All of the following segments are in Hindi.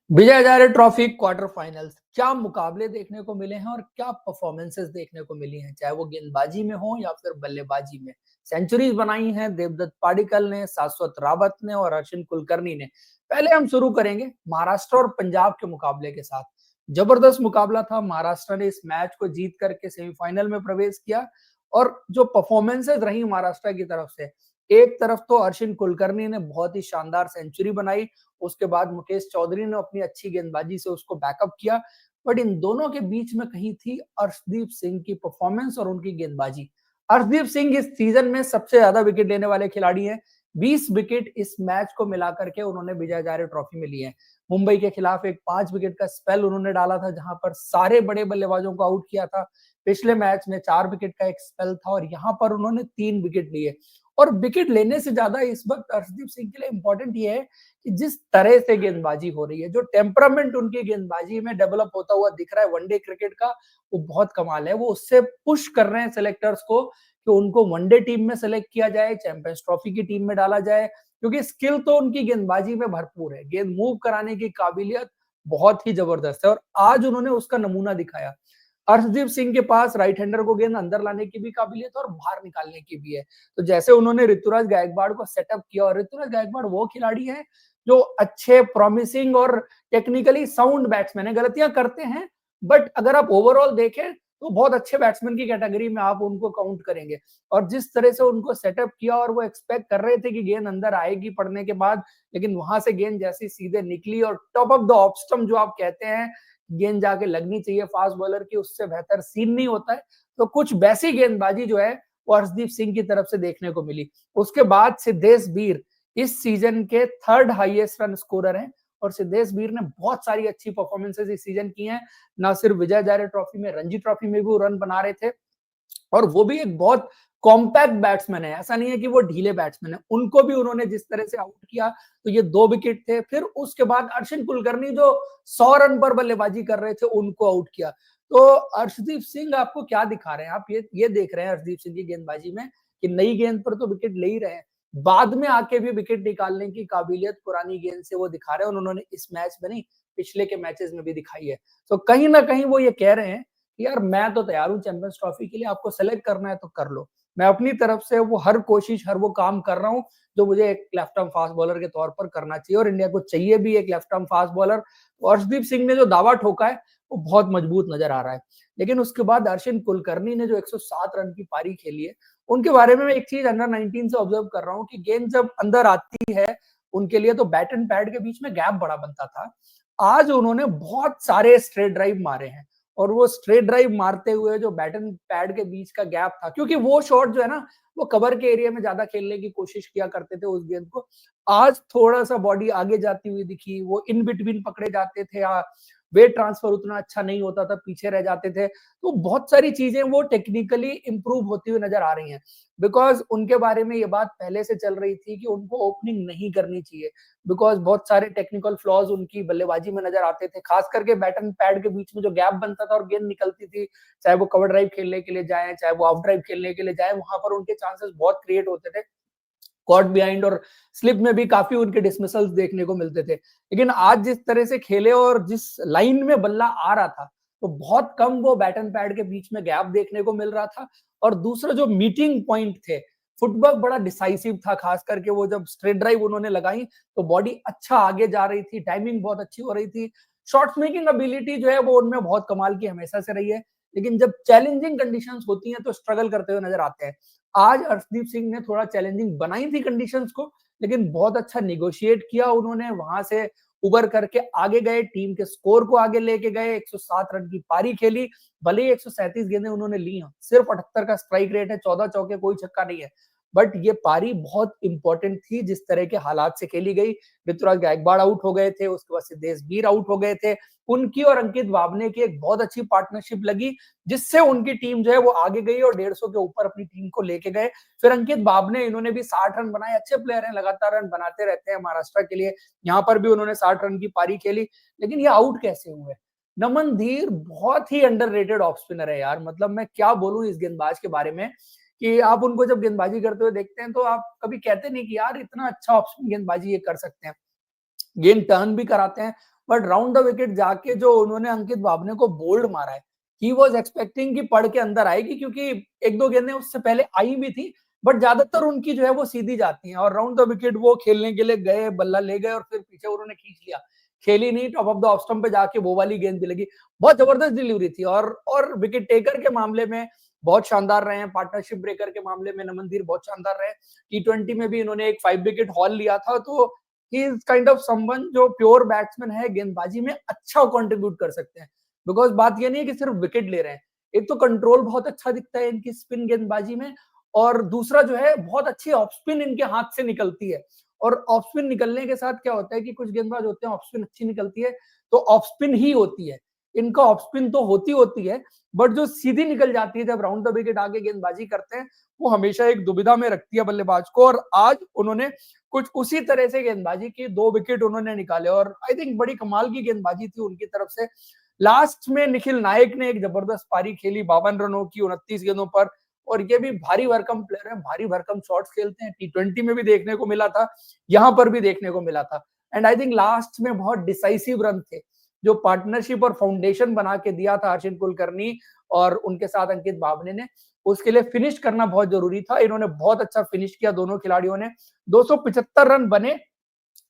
Vijay Hazare trophy quarter finals, क्या मुकाबले देखने को मिले हैं और क्या परफॉर्मेंसेस देखने को मिली हैं, चाहे वो गेंदबाजी में हो या फिर बल्लेबाजी में। सेंचुरीज बनाई हैं देवदत्त पाडिक्कल ने, शाश्वत रावत ने और अश्विन कुलकर्णी ने। पहले हम शुरू करेंगे महाराष्ट्र और पंजाब के मुकाबले के साथ। जबरदस्त मुकाबला था। महाराष्ट्र ने इस मैच को जीत करके सेमीफाइनल में प्रवेश किया और जो परफॉर्मेंसेस रही महाराष्ट्र की तरफ से, एक तरफ तो अश्विन कुलकर्णी ने बहुत ही शानदार सेंचुरी बनाई, उसके बाद मुकेश चौधरी ने अपनी अच्छी गेंदबाजी से उसको बैकअप किया। बट इन दोनों के बीच में कहीं थी अर्शदीप सिंह की परफॉर्मेंस और उनकी गेंदबाजी। अर्शदीप सिंह इस सीजन में सबसे ज्यादा विकेट लेने वाले खिलाड़ी हैं। 20 विकेट इस मैच को मिलाकर के उन्होंने विजय हजारे ट्रॉफी में लिए हैं। मुंबई के खिलाफ एक 5 विकेट का स्पेल उन्होंने डाला था, जहां पर सारे बड़े बल्लेबाजों को आउट किया था। पिछले मैच में 4 विकेट का एक स्पेल था और यहाँ पर उन्होंने 3 विकेट लिए। और विकेट लेने से ज्यादा इस वक्त अर्शदीप सिंह के लिए इंपॉर्टेंट ये है कि जिस तरह से गेंदबाजी हो रही है, जो टेम्परामेंट उनकी गेंदबाजी में डेवलप होता हुआ दिख रहा है वनडे क्रिकेट का, वो बहुत कमाल है। वो उससे पुश कर रहे हैं सिलेक्टर्स को कि उनको वनडे टीम में सेलेक्ट किया जाए, चैंपियंस ट्रॉफी की टीम में डाला जाए, क्योंकि स्किल तो उनकी गेंदबाजी में भरपूर है। गेंद मूव कराने की काबिलियत बहुत ही जबरदस्त है और आज उन्होंने उसका नमूना दिखाया। अर्शदीप सिंह के पास राइट हैंडर को गेंद अंदर लाने की भी काबिलियत है और बाहर निकालने की भी है। तो जैसे उन्होंने ऋतुराज गायकवाड़ को सेटअप किया, और ऋतुराज गायकवाड़ वो खिलाड़ी है जो अच्छे, प्रॉमिसिंग और टेक्निकली साउंड बैट्समैन है। गलतियां करते हैं, बट अगर आप ओवरऑल देखें तो बहुत अच्छे बैट्समैन की कैटेगरी में आप उनको काउंट करेंगे। और जिस तरह से उनको सेटअप किया, और वो एक्सपेक्ट कर रहे थे कि गेंद अंदर आएगी पड़ने के बाद, लेकिन वहां से गेंद जैसी सीधे निकली और top of the off stump जो आप कहते हैं, गेंद जाके लगनी चाहिए फास्ट बॉलर की, उससे बेहतर सीन नहीं होता है। तो कुछ वैसी गेंदबाजी जो है वो अर्शदीप सिंह की तरफ से देखने को मिली। उसके बाद सिद्धेश बीर इस सीजन के थर्ड हाईएस्ट रन स्कोरर हैं, और सिद्धेश बीर ने बहुत सारी अच्छी परफॉर्मेंसेस इस सीजन की हैं। ना सिर्फ विजय हजारे ट्रॉफी में, रणजी ट्रॉफी में भी वो रन बना रहे थे। और वो भी एक बहुत कॉम्पैक्ट बैट्समैन है, ऐसा नहीं है कि वो ढीले बैट्समैन है। उनको भी उन्होंने जिस तरह से आउट किया, तो ये 2 विकेट थे। फिर उसके बाद अश्विन कुलकर्णी जो 100 रन पर बल्लेबाजी कर रहे थे, उनको आउट किया। तो अर्शदीप सिंह आपको क्या दिखा रहे हैं, आप ये देख रहे हैं अर्शदीप सिंह की गेंदबाजी में कि नई गेंद पर तो विकेट ले ही रहे हैं, बाद में आके भी विकेट निकालने की काबिलियत पुरानी गेंद से वो दिखा रहे हैं। उन्होंने इस मैच में नहीं, पिछले के मैचेस में भी दिखाई है। तो कहीं ना कहीं वो ये कह रहे हैं यार मैं तो तैयार हूँ चैंपियंस ट्रॉफी के लिए, आपको सेलेक्ट करना है तो कर लो। मैं अपनी तरफ से वो हर कोशिश, हर वो काम कर रहा हूँ जो मुझे एक लेफ्ट आर्म फास्ट बॉलर के तौर पर करना चाहिए, और इंडिया को चाहिए भी एक लेफ्ट आर्म फास्ट बॉलर। तो अर्शदीप सिंह ने जो दावा ठोका है वो बहुत मजबूत नजर आ रहा है। लेकिन उसके बाद अश्विन कुलकर्णी ने जो 107 रन की पारी खेली है, उनके बारे में मैं एक चीज अंडर 19 से ऑब्जर्व कर रहा हूँ कि गेंद जब अंदर आती है उनके लिए, तो बैट एंड पैड के बीच में गैप बड़ा बनता था। आज उन्होंने बहुत सारे स्ट्रेट ड्राइव मारे हैं, और वो स्ट्रेट ड्राइव मारते हुए जो बैट एंड पैड के बीच का गैप था, क्योंकि वो शॉट जो है ना, वो कवर के एरिया में ज्यादा खेलने की कोशिश किया करते थे उस गेंद को। आज थोड़ा सा बॉडी आगे जाती हुई दिखी, वो इन बिटवीन पकड़े जाते थे, वेट ट्रांसफर उतना अच्छा नहीं होता था, पीछे रह जाते थे। तो बहुत सारी चीजें वो टेक्निकली इंप्रूव होती हुई नजर आ रही हैं। बिकॉज उनके बारे में ये बात पहले से चल रही थी कि उनको ओपनिंग नहीं करनी चाहिए, बिकॉज बहुत सारे टेक्निकल फ्लॉज उनकी बल्लेबाजी में नजर आते थे, खास करके बैट एंड पैड के बीच में जो गैप बनता था और गेंद निकलती थी, चाहे वो कवर ड्राइव खेलने के लिए जाए, चाहे वो ऑफ ड्राइव खेलने के लिए जाए, वहां पर उनके चांसेस बहुत क्रिएट होते थे। कॉट बिहाइंड और स्लिप में भी काफी उनके डिसमिसल्स देखने को मिलते थे। लेकिन आज जिस तरह से खेले और जिस लाइन में बल्ला आ रहा था, तो बहुत कम वो बैट एंड पैड के बीच में गैप देखने को मिल रहा था। और दूसरा जो मीटिंग पॉइंट थे, फुटवर्क बड़ा डिसाइसिव था, खास करके वो जब स्ट्रेट ड्राइव उन्होंने लगाई तो बॉडी अच्छा आगे जा रही थी, टाइमिंग बहुत अच्छी हो रही थी। शॉट्स मेकिंग एबिलिटी जो है वो उनमें बहुत कमाल की हमेशा से रही है। लेकिन जब चैलेंजिंग कंडीशंस होती हैं तो स्ट्रगल करते हुए नजर आते हैं। आज अर्शदीप सिंह ने थोड़ा चैलेंजिंग बनाई थी कंडीशंस को, लेकिन बहुत अच्छा निगोशिएट किया उन्होंने, वहां से उबर करके आगे गए, टीम के स्कोर को आगे लेके गए, 107 रन की पारी खेली। भले ही 137 गेंदें उन्होंने ली हैं, सिर्फ 78 का स्ट्राइक रेट है, 14 चौके, कोई छक्का नहीं है, बट ये पारी बहुत इंपॉर्टेंट थी जिस तरह के हालात से खेली गई। ऋतुराज गायकवाड़ आउट हो गए थे, उसके बाद सिद्धेश बीर आउट हो गए थे। उनकी और अंकित बावने की एक बहुत अच्छी पार्टनरशिप लगी, जिससे उनकी टीम जो है वो आगे गई और 150 के ऊपर अपनी टीम को लेके गए। फिर अंकित बावने, इन्होंने भी 60 रन बनाए, अच्छे प्लेयर हैं, लगातार रन बनाते रहते हैं महाराष्ट्र के लिए। यहाँ पर भी उन्होंने 60 रन की पारी खेली। लेकिन ये आउट कैसे हुए? नमन धीर बहुत ही अंडररेटेड ऑफ स्पिनर है यार, मतलब मैं क्या बोलूं इस गेंदबाज के बारे में, कि आप उनको जब गेंदबाजी करते हुए देखते हैं तो आप कभी कहते नहीं कि यार इतना अच्छा ऑफ स्पिन गेंदबाजी ये कर सकते हैं। गेंद टर्न भी कराते हैं, बट राउंड द विकेट जाके जो उन्होंने अंकित बावने को बोल्ड मारा है, ही वाज एक्सपेक्टिंग कि पढ़ के अंदर आएगी, क्योंकि एक दो गेंदें उससे पहले आई भी थी, बट ज्यादातर उनकी जो है वो सीधी जाती हैं, और राउंड द विकेट वो खेलने के लिए गए, बल्ला ले गए और फिर पीछे उन्होंने खींच लिया, खेली नहीं, top of the off stump पे जाके वो वाली गेंद भी लगी। बहुत जबरदस्त डिलीवरी थी, और विकेट टेकर के मामले में बहुत शानदार रहे हैं, पार्टनरशिप ब्रेकर के मामले में नमनदीर बहुत शानदार रहे। टी20 में भी इन्होंने एक 5 विकेट हॉल लिया था, तो he is kind of someone जो प्योर बैट्समैन है, गेंदबाजी में अच्छा कंट्रीब्यूट कर सकते हैं। बिकॉज बात ये नहीं है कि सिर्फ विकेट ले रहे हैं, एक तो कंट्रोल बहुत अच्छा दिखता है इनकी स्पिन गेंदबाजी में, और दूसरा जो है बहुत अच्छी ऑफ स्पिन इनके हाथ से निकलती है। और ऑफ स्पिन निकलने के साथ क्या होता है कि कुछ गेंदबाज होते हैं ऑफ स्पिन अच्छी निकलती है तो ऑफ स्पिन ही होती है, इनका ऑफ स्पिन तो होती है, बट जो सीधी निकल जाती है जब राउंड द विकेट आगे गेंदबाजी करते हैं, वो हमेशा एक दुविधा में रखती है बल्लेबाज को। और आज उन्होंने कुछ उसी तरह से गेंदबाजी की, 2 विकेट उन्होंने निकाले, और आई थिंक बड़ी कमाल की गेंदबाजी थी उनकी तरफ से। लास्ट में निखिल नायक ने एक जबरदस्त पारी खेली 52 रनों की 29 गेंदों पर, और ये भी भारी भरकम प्लेयर है, भारी भरकम शॉट्स खेलते हैं, टी20 में भी देखने को मिला था, यहाँ पर भी देखने को मिला था। एंड आई थिंक लास्ट में बहुत डिसाइसिव रन थे जो पार्टनरशिप और फाउंडेशन बना के दिया था हर्षिल कुलकर्णी और उनके साथ अंकित बावने ने, उसके लिए फिनिश करना बहुत जरूरी था। इन्होंने बहुत अच्छा फिनिश किया दोनों खिलाड़ियों ने, 275 रन बने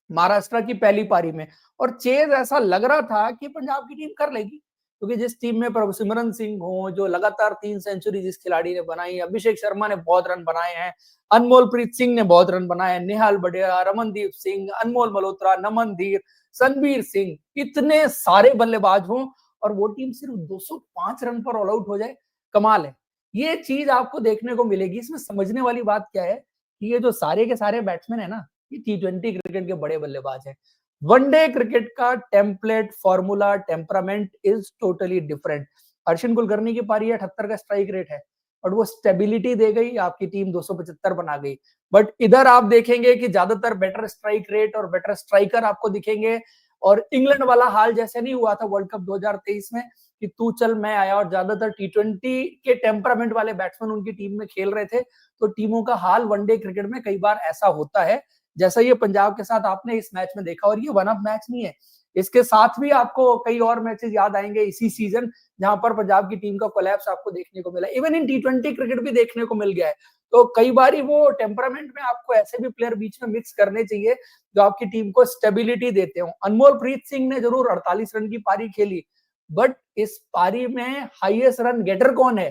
महाराष्ट्र की पहली पारी में, और चेज ऐसा लग रहा था कि पंजाब की टीम कर लेगी, क्योंकि जिस टीम में प्रभसिमरन सिंह हो, जो लगातार 3 सेंचुरी जिस खिलाड़ी ने बनाई, अभिषेक शर्मा ने बहुत रन बनाए हैं, अनमोल प्रीत सिंह ने बहुत रन बनाए हैं, निहाल बडेरा, रमनदीप सिंह, अनमोल मल्होत्रा, नमनदीर, सनबीर सिंह, इतने सारे बल्लेबाज हों और वो टीम सिर्फ 205 रन पर ऑल आउट हो जाए, कमाल है। ये चीज आपको देखने को मिलेगी। इसमें समझने वाली बात क्या है कि ये जो सारे के सारे बैट्समैन है ना, ये टी20 क्रिकेट के बड़े बल्लेबाज हैं। वनडे क्रिकेट का template, formula, temperament is totally different. Harshil Kulkarni की पारी 78 का स्ट्राइक रेट है, और वो स्टेबिलिटी दे गई, आपकी टीम 275 बना गई। बट इधर आप देखेंगे कि ज्यादातर बेटर स्ट्राइक रेट और बेटर स्ट्राइकर आपको दिखेंगे, और इंग्लैंड वाला हाल जैसे नहीं हुआ था वर्ल्ड कप 2023 में कि तू चल मैं आया, और ज्यादातर टी20 के टेम्परामेंट वाले बैट्समैन उनकी टीम में खेल रहे थे, तो टीमों का हाल वनडे क्रिकेट में कई बार ऐसा होता है, जैसा ये पंजाब के साथ आपने इस मैच में देखा। और ये वन ऑफ मैच नहीं है, इसके साथ भी आपको कई और मैचेस याद आएंगे इसी सीजन, जहां पर पंजाब की टीम का कोलैप्स आपको देखने को मिला। इवन इन टी20 क्रिकेट भी देखने को मिल गया है। तो कई बार वो टेम्परामेंट में आपको ऐसे भी प्लेयर बीच में मिक्स करने चाहिए जो आपकी टीम को स्टेबिलिटी देते हो। अनमोल प्रीत सिंह ने जरूर 48 रन की पारी खेली, बट इस पारी में हाईएस्ट रन गेटर कौन है?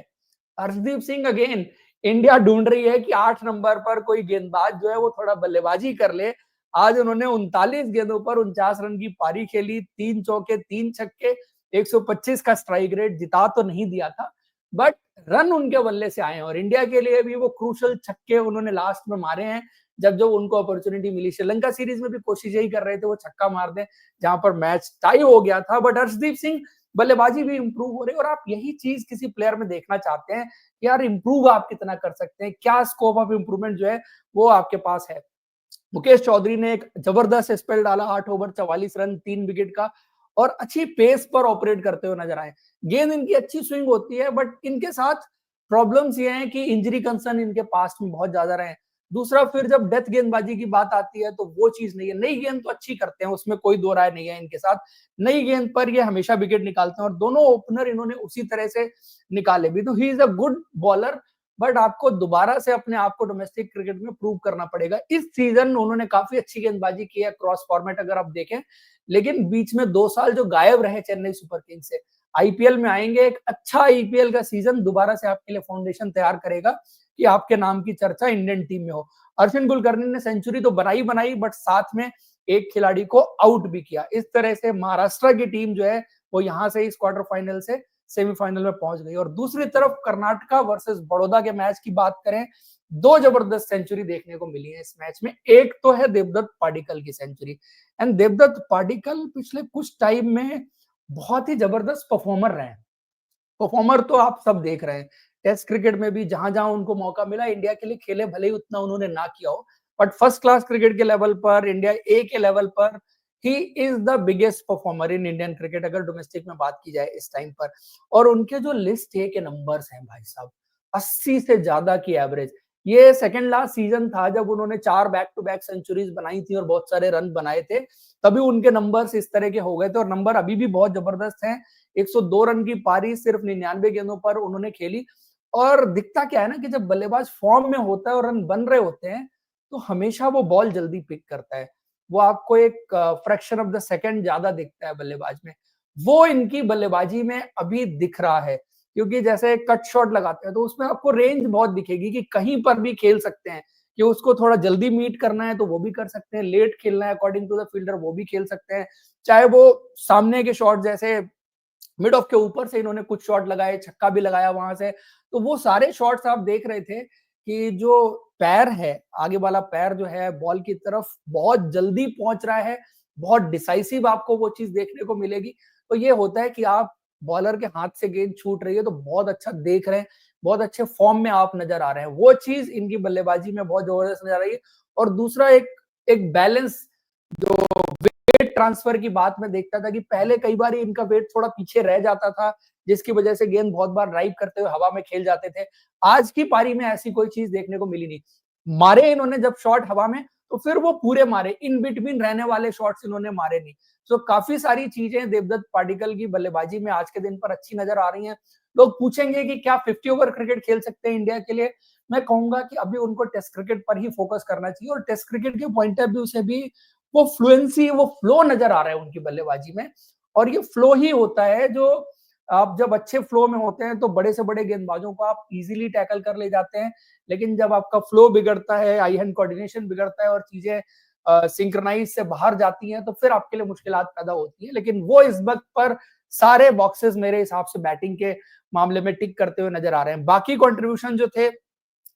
हर्षदीप सिंह। अगेन इंडिया ढूंढ रही है कि 8 नंबर पर कोई गेंदबाज जो है वो थोड़ा बल्लेबाजी कर ले। आज उन्होंने 39 गेंदों पर 49 रन की पारी खेली, 3 चौके 3 छक्के, 125 का स्ट्राइक रेट, जिता तो नहीं दिया था, बट रन उनके बल्ले से आए हैं, और इंडिया के लिए भी वो क्रूशल छक्के उन्होंने लास्ट में मारे हैं जब जब उनको अपॉर्चुनिटी मिली। श्रीलंका सीरीज में भी कोशिश यही कर रहे थे वो छक्का मार दें, जहां पर मैच टाई हो गया था, बट हर्षदीप सिंह बल्लेबाजी भी इंप्रूव हो रही है। और आप यही चीज किसी प्लेयर में देखना चाहते हैं कि यार इंप्रूव आप कितना कर सकते हैं, क्या स्कोप ऑफ इंप्रूवमेंट जो है वो आपके पास है। मुकेश चौधरी ने एक जबरदस्त स्पेल डाला, 8 ओवर 44 रन 3 विकेट का, और अच्छी पेस पर ऑपरेट करते हुए नजर आए। गेंद इनकी अच्छी स्विंग होती है, बट इनके साथ प्रॉब्लम्स ये हैं कि इंजरी कंसर्न इनके पास में बहुत ज्यादा रहे। दूसरा, फिर जब डेथ गेंदबाजी की बात आती है तो वो चीज नहीं है। नई गेंद तो अच्छी करते हैं, उसमें कोई दो राय नहीं है इनके साथ, नई गेंद पर ये हमेशा विकेट निकालते हैं, और दोनों ओपनर इन्होंने उसी तरह से निकाले भी। तो he is a good bowler, but आपको दोबारा से अपने आप को डोमेस्टिक क्रिकेट में प्रूव करना पड़ेगा। इस सीजन उन्होंने काफी अच्छी गेंदबाजी की है क्रॉस फॉर्मेट अगर आप देखें, लेकिन बीच में 2 साल जो गायब रहे चेन्नई सुपर किंग्स से, आईपीएल में आएंगे, एक अच्छा आईपीएल का सीजन दोबारा से आपके लिए फाउंडेशन तैयार करेगा कि आपके नाम की चर्चा इंडियन टीम में हो। हर्षिल कुलकर्णी ने सेंचुरी तो बनाई, बट साथ में एक खिलाड़ी को आउट भी किया। इस तरह से महाराष्ट्र की टीम जो है वो यहां से इस क्वार्टर फाइनल से सेमीफाइनल में पहुंच गई। और दूसरी तरफ कर्नाटका वर्सेस बड़ौदा के मैच की बात करें, 2 जबरदस्त सेंचुरी देखने को मिली है इस मैच में। एक तो है देवदत्त पाडिक्कल की सेंचुरी, एंड देवदत्त पाडिक्कल पिछले कुछ टाइम में बहुत ही जबरदस्त परफॉर्मर रहे हैं। परफॉर्मर तो आप सब देख रहे हैं, टेस्ट क्रिकेट में भी जहां जहां उनको मौका मिला इंडिया के लिए खेले, भले ही उतना उन्होंने ना किया हो, बट फर्स्ट क्लास क्रिकेट के लेवल पर, इंडिया ए के लेवल पर he is the biggest performer in Indian cricket अगर डोमेस्टिक में बात की जाए इस टाइम पर। और उनके जो लिस्ट ए के नंबर्स हैं भाई साहब, 80 से ज्यादा की एवरेज, ये सेकंड लास्ट सीजन था जब उन्होंने 4 बैक टू बैक सेंचुरीज बनाई थी और बहुत सारे रन बनाए थे, तभी उनके नंबर्स इस तरह के हो गए थे और नंबर अभी भी बहुत जबरदस्त हैं। 102 रन की पारी सिर्फ 99 गेंदों पर उन्होंने खेली और दिखता क्या है ना कि जब बल्लेबाज फॉर्म में होता है और रन बन रहे होते हैं, तो हमेशा वो बॉल जल्दी पिक करता है। वो आपको एक फ्रैक्शन ऑफ द सेकंड ज्यादा दिखता है बल्लेबाज में। वो इनकी बल्लेबाजी में अभी दिख रहा है, क्योंकि जैसे कट शॉट लगाते हैं तो उसमें आपको रेंज बहुत दिखेगी कि कहीं पर भी खेल सकते हैं, कि उसको थोड़ा जल्दी मीट करना है तो वो भी कर सकते हैं, लेट खेलना है अकॉर्डिंग टू द फील्डर वो भी खेल सकते हैं। चाहे वो सामने के शॉट जैसे मिड ऑफ के ऊपर से इन्होंने कुछ शॉट लगाए, छक्का भी लगाया वहां से, तो वो सारे शॉट्स आप देख रहे थे कि जो पैर है, आगे वाला पैर जो है बॉल की तरफ बहुत जल्दी पहुंच रहा है, बहुत डिसाइसिव आपको वो चीज देखने को मिलेगी। तो ये होता है कि आप बॉलर के हाथ से गेंद छूट रही है तो बहुत अच्छा देख रहे हैं, बहुत अच्छे फॉर्म में आप नजर आ रहे हैं, वो चीज इनकी बल्लेबाजी में बहुत जबरदस्त नजर आ रही है। और दूसरा एक एक बैलेंस, जो वेट ट्रांसफर की बात मैं देखता था कि पहले कई बार इनका वेट थोड़ा पीछे रह जाता था, जिसकी वजह से गेंद बहुत बार ड्राइव करते हुए हवा में खेल जाते थे। आज की पारी में ऐसी कोई चीज देखने को मिली नहीं। मारे इन्होंने जब शॉट हवा में, तो फिर वो पूरे मारे, इन बिटवीन रहने वाले शॉट्स इन्होंने मारे नहीं। तो काफी सारी चीजें देवदत्त पाडिक्कल की बल्लेबाजी में आज के दिन पर अच्छी नजर आ रही हैं। लोग पूछेंगे कि क्या 50 ओवर क्रिकेट खेल सकते हैं इंडिया के लिए? मैं कहूंगा कि अभी उनको टेस्ट क्रिकेट पर ही फोकस करना चाहिए और टेस्ट क्रिकेट के पॉइंट ऑफ व्यू से भी वो फ्लुएंसी, वो फ्लो नजर आ रहा है उनकी बल्लेबाजी में। और ये फ्लो ही होता है जो, आप जब अच्छे फ्लो में होते हैं तो बड़े से बड़े गेंदबाजों को आप इजीली टैकल कर ले जाते हैं, लेकिन जब आपका फ्लो बिगड़ता है, आई हैंड कोऑर्डिनेशन बिगड़ता है और चीजें सिंक्रोनाइज से बाहर जाती हैं, तो फिर आपके लिए मुश्किलात पैदा होती है। लेकिन वो इस वक्त पर सारे बॉक्सेस मेरे हिसाब से बैटिंग के मामले में टिक करते हुए नजर आ रहे हैं। बाकी कंट्रीब्यूशन जो थे,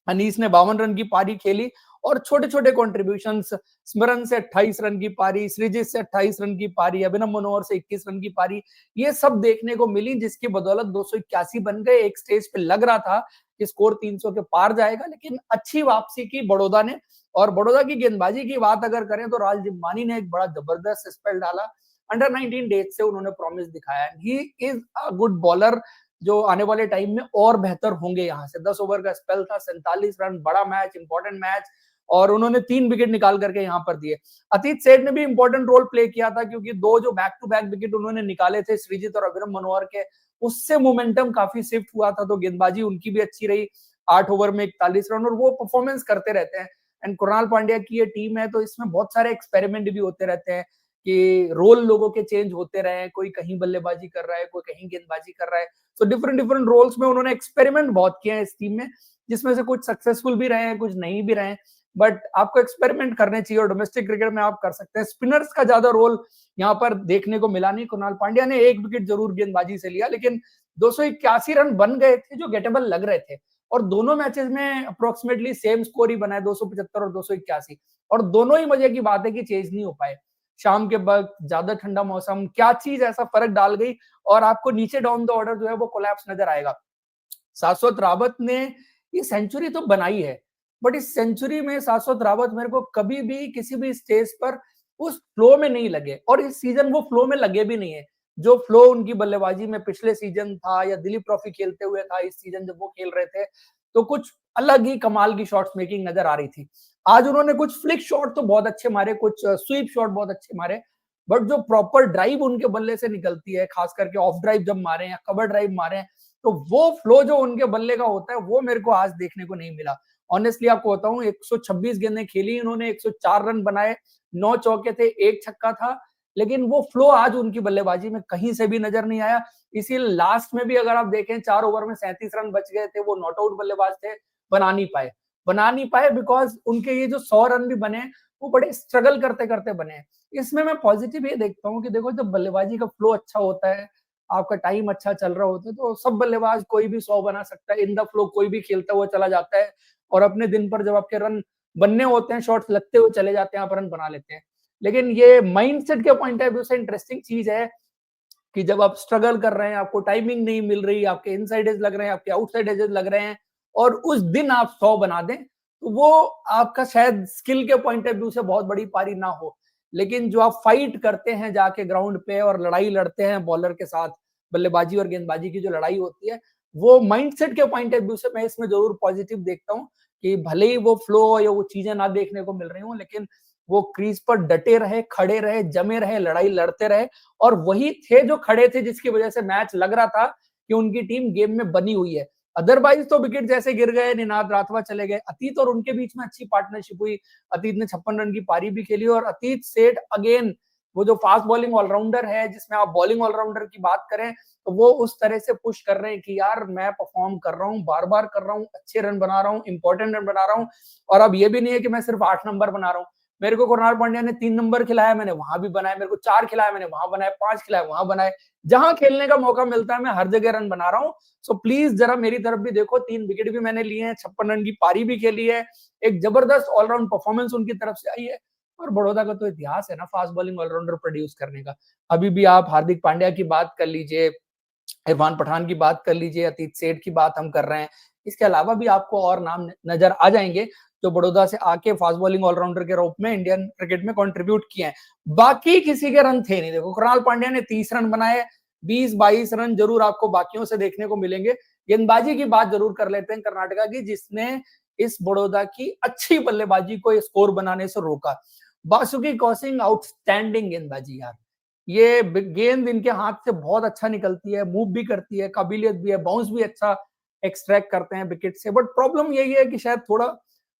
अनीस ने 52 रन की पारी खेली और छोटे छोटे कॉन्ट्रीब्यूशन, स्मरण से 28 रन की पारी, सृजित से 28 रन की पारी, अभिनव मनोहर से 21 रन की पारी, ये सब देखने को मिली, जिसकी बदौलत 281 बन गए। एक स्टेज पे लग रहा था कि स्कोर 300 के पार जाएगा, लेकिन अच्छी वापसी की बड़ौदा ने। और बड़ौदा की गेंदबाजी की बात अगर करें तो राज जिम्मानी ने एक बड़ा जबरदस्त स्पेल डाला। अंडर 19 डेज से उन्होंने प्रॉमिस दिखाया, he is a good bowler, जो आने वाले टाइम में और बेहतर होंगे। यहाँ से 10 ओवर का स्पेल था, 47 रन, बड़ा मैच, इंपॉर्टेंट मैच, और उन्होंने 3 विकेट निकाल करके यहाँ पर दिए। अतीत सेठ ने भी इंपॉर्टेंट रोल प्ले किया था, क्योंकि दो जो बैक टू बैक विकेट उन्होंने निकाले थे सृजित और अभिनव मनोहर के, उससे मोमेंटम काफी शिफ्ट हुआ था, तो गेंदबाजी उनकी भी अच्छी रही। 8 ओवर में 41 रन, और वो परफॉर्मेंस करते रहते हैं। एंड कुणाल पांड्या की ये टीम है, तो इसमें बहुत सारे एक्सपेरिमेंट भी होते रहते हैं कि रोल लोगों के चेंज होते रहे, कोई कहीं बल्लेबाजी कर रहा है, कोई कहीं गेंदबाजी कर रहा है। तो डिफरेंट डिफरेंट रोल्स में उन्होंने एक्सपेरिमेंट बहुत किए हैं इस टीम में, जिसमें से कुछ सक्सेसफुल भी रहे हैं, कुछ नहीं भी रहे। बट आपको एक्सपेरिमेंट करने चाहिए और डोमेस्टिक क्रिकेट में आप कर सकते हैं। स्पिनर्स का ज्यादा रोल यहाँ पर देखने को मिला नहीं। कुणाल पांड्या ने 1 विकेट जरूर गेंदबाजी से लिया, लेकिन 281 रन बन गए थे जो गेटेबल लग रहे थे, और दोनों मैचेस में अप्रोक्सीमेटली सेम स्कोर ही बना है, 275 और 281, और दोनों ही मजे की बात है कि चेज नहीं हो पाए। शाम के वक्त ज्यादा ठंडा मौसम, क्या चीज ऐसा फर्क डाल गई, और आपको नीचे डाउन द ऑर्डर जो है वो कोलैप्स नजर आएगा। शाश्वत रावत ने ये सेंचुरी तो बनाई है, बट इस सेंचुरी में शाश्वत रावत मेरे को कभी भी किसी भी स्टेज पर उस फ्लो में नहीं लगे, और इस सीजन वो फ्लो में लगे भी नहीं है। जो फ्लो उनकी बल्लेबाजी में पिछले सीजन था या दिलीप ट्रॉफी खेलते हुए था, इस सीजन जब वो खेल रहे थे, तो कुछ अलग ही कमाल की शॉट्स मेकिंग नजर आ रही थी। आज उन्होंने कुछ फ्लिक शॉट तो बहुत अच्छे मारे, कुछ स्वीप शॉट बहुत अच्छे मारे, बट जो प्रॉपर ड्राइव उनके बल्ले से निकलती है, खास करके ऑफ ड्राइव जब मारे या कवर ड्राइव मारे, तो वो फ्लो जो उनके बल्ले का होता है वो मेरे को आज देखने को नहीं मिला। ऑनेस्टली आपको बताऊं, 126 गेंदें खेली इन्होंने, 104 रन बनाए, 9 चौके थे, 1 छक्का था, लेकिन वो फ्लो आज उनकी बल्लेबाजी में कहीं से भी नजर नहीं आया। इसी लास्ट में भी अगर आप देखें, 4 ओवर में 37 रन बच गए थे, वो नॉट आउट बल्लेबाज थे, बना नहीं पाए बिकॉज उनके ये जो 100 रन भी बने, वो बड़े स्ट्रगल करते करते बने। इसमें मैं पॉजिटिव ये देखता हूँ कि देखो, जब बल्लेबाजी का फ्लो अच्छा होता है, आपका टाइम अच्छा चल रहा होता है, तो सब बल्लेबाज कोई भी 100 बना सकता है, इन द फ्लो कोई भी खेलता हुआ चला जाता है, और अपने दिन पर जब आपके रन बनने होते हैं, शॉट्स लगते हुए चले जाते हैं, आप रन बना लेते हैं। लेकिन ये माइंडसेट के पॉइंट ऑफ व्यू से इंटरेस्टिंग चीज है कि जब आप स्ट्रगल कर रहे हैं, आपको टाइमिंग नहीं मिल रही, आपके इनसाइड एज लग रहे हैं, आपके आउटसाइड एजेस लग रहे हैं, और उस दिन आप 100 बना दें, तो वो आपका शायद स्किल के पॉइंट ऑफ व्यू से बहुत बड़ी पारी ना हो। लेकिन जो आप फाइट करते हैं जाके ग्राउंड पे और लड़ाई लड़ते हैं बॉलर के साथ, बल्लेबाजी और गेंदबाजी की जो लड़ाई होती है, वो माइंडसेट के पॉइंट ऑफ व्यू से मैं इसमें जरूर पॉजिटिव देखता हूँ कि भले ही वो फ्लो या वो चीजें ना देखने को मिल रही हों, लेकिन वो क्रीज पर डटे रहे, खड़े रहे, जमे रहे, लड़ाई लड़ते रहे और वही थे जो खड़े थे जिसकी वजह से मैच लग रहा था कि उनकी टीम गेम में बनी हुई है। अदरवाइज तो विकेट जैसे गिर गए, निनाद राठवा चले गए, अतीत और उनके बीच में अच्छी पार्टनरशिप हुई। अतीत ने 56 रन की पारी भी खेली और अतीत सेठ अगेन वो जो फास्ट बॉलिंग ऑलराउंडर है, जिसमें आप बॉलिंग ऑलराउंडर की बात करें तो वो उस तरह से पुश कर रहे हैं कि यार मैं परफॉर्म कर रहा हूँ, बार बार कर रहा हूँ, अच्छे रन बना रहा हूँ, इंपॉर्टेंट रन बना रहा हूँ। और अब ये भी नहीं है कि मैं सिर्फ 8 नंबर बना रहा हूँ। मेरे को कुणाल पांड्या ने 3 नंबर खिलाया, मैंने वहां भी बनाए, मेरे को 4 खिलाया, मैंने वहां बनाए, 5 खिलाए, वहां बनाए। जहां खेलने का मौका मिलता है मैं हर जगह रन बना रहा हूँ। सो प्लीज जरा मेरी तरफ भी देखो, 3 विकेट भी मैंने लिए हैं, 56 रन की पारी भी खेली है, एक जबरदस्त ऑलराउंड परफॉर्मेंस उनकी तरफ से आई है। और बड़ौदा का तो इतिहास है ना फास्ट बॉलिंग ऑलराउंडर प्रोड्यूस करने का। अभी भी आप हार्दिक पांड्या की बात कर लीजिए, इरफान पठान की बात कर लीजिए, अतीत सेठ की बात हम कर रहे हैं। इसके अलावा भी आपको और नाम नजर आ जाएंगे जो बड़ौदा से आके फास्ट बॉलिंग ऑलराउंडर के रूप में इंडियन क्रिकेट में कंट्रीब्यूट किए हैं। बाकी किसी के रन थे नहीं। देखो कृणाल पांड्या ने 30 रन बनाए, 20-22 रन जरूर आपको बाकियों से देखने को मिलेंगे। गेंदबाजी की बात जरूर कर लेते हैं कर्नाटका की, जिसने इस बड़ौदा की अच्छी बल्लेबाजी को स्कोर बनाने से रोका। बासुकी कौसिंग आउटस्टैंडिंग गेंदबाजी यार, ये गेंद इनके हाथ से बहुत अच्छा निकलती है, मूव भी करती है, काबिलियत भी है, बाउंस भी अच्छा एक्सट्रैक्ट करते हैं विकेट से। बट प्रॉब्लम यही है कि शायद थोड़ा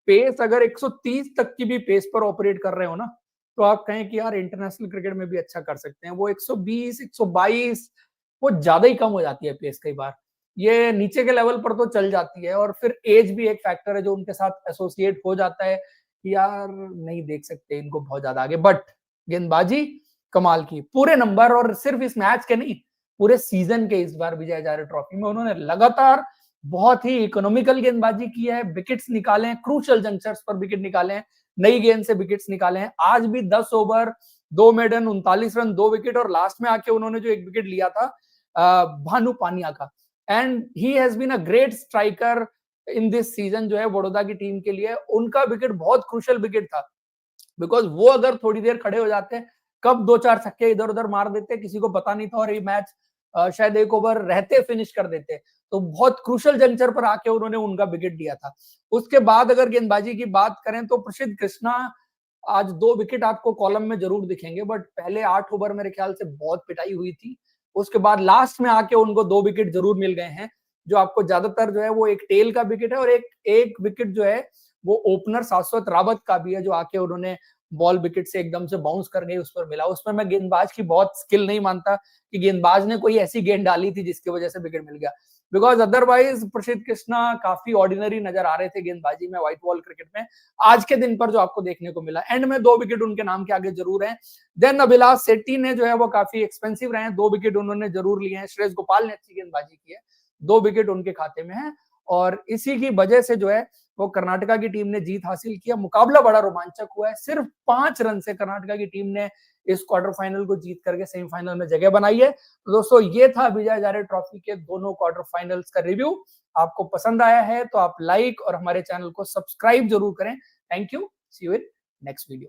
पेस, अगर 130 तक की भी पेस पर ऑपरेट कर रहे हो ना, तो आप कहें कि यार इंटरनेशनल क्रिकेट में भी अच्छा कर सकते हैं। वो 120, 122 वो ज्यादा ही कम हो जाती है पेस कई बार। ये नीचे के लेवल पर तो चल जाती है और फिर एज भी एक फैक्टर है जो उनके साथ एसोसिएट हो जाता है कि यार नहीं देख सकते इनको बहुत ज्यादा आगे। बट गेंदबाजी कमाल की, पूरे नंबर, और सिर्फ इस मैच के नहीं, पूरे सीजन के इस बार विजय हजारे ट्रॉफी में उन्होंने लगातार बहुत ही इकोनॉमिकल गेंदबाजी की है, विकेट्स निकाले हैं, क्रूशियल जंक्शंस पर विकेट निकाले हैं, नई गेंद से विकेट्स निकाले हैं। आज भी 10 ओवर 2 मेडन 39 रन 2 विकेट, और लास्ट में आके उन्होंने जो एक विकेट लिया था भानु पानिया का। And he has been a great striker in this season जो है बड़ौदा की टीम के लिए। उनका विकेट बहुत क्रूशियल विकेट था, बिकॉज वो अगर थोड़ी देर खड़े हो जाते, कब 2-4 छक्के इधर उधर मार देते किसी को पता नहीं था, और ये मैच शायद 1 ओवर रहते फिनिश कर देते। तो बहुत क्रूशियल जंक्चर पर आके उन्होंने उनका विकेट दिया था। उसके बाद अगर गेंदबाजी की बात करें तो प्रसिद्ध कृष्णा आज 2 विकेट आपको कॉलम में जरूर दिखेंगे, बट पहले 8 ओवर मेरे ख्याल से बहुत पिटाई हुई थी। उसके बाद लास्ट में आके उनको 2 विकेट जरूर मिल गए हैं, जो आपको ज्यादातर जो है वो एक टेल का विकेट है, और एक विकेट जो है वो ओपनर शाश्वत रावत का भी है, जो आके उन्होंने बॉल विकेट से एकदम से बाउंस कर गई, उस पर मिला। उसमें मैं गेंदबाज की बहुत स्किल नहीं मानता कि गेंदबाज ने कोई ऐसी गेंद डाली थी जिसकी वजह से विकेट मिल गया, बिकॉज अदरवाइज प्रसिद्ध कृष्णा काफी ऑर्डिनरी नजर आ रहे थे गेंदबाजी में, व्हाइट बॉल क्रिकेट में। आज के दिन पर जो आपको देखने को मिला, एंड में 2 विकेट उनके नाम के आगे जरूर है। देन अभिलाष सेट्टी ने जो है वो काफी एक्सपेंसिव रहे हैं, 2 विकेट उन्होंने जरूर लिए हैं। श्रेयस गोपाल ने अच्छी गेंदबाजी की है, 2 विकेट उनके खाते में है, और इसी की वजह से जो है वो कर्नाटका की टीम ने जीत हासिल किया। मुकाबला बड़ा रोमांचक हुआ है, सिर्फ 5 रन से कर्नाटका की टीम ने इस क्वार्टर फाइनल को जीत करके सेमीफाइनल में जगह बनाई है। तो दोस्तों ये था विजय हजारे ट्रॉफी के दोनों क्वार्टर फाइनल्स का रिव्यू। आपको पसंद आया है तो आप लाइक और हमारे चैनल को सब्सक्राइब जरूर करें। Thank you, see you in next video.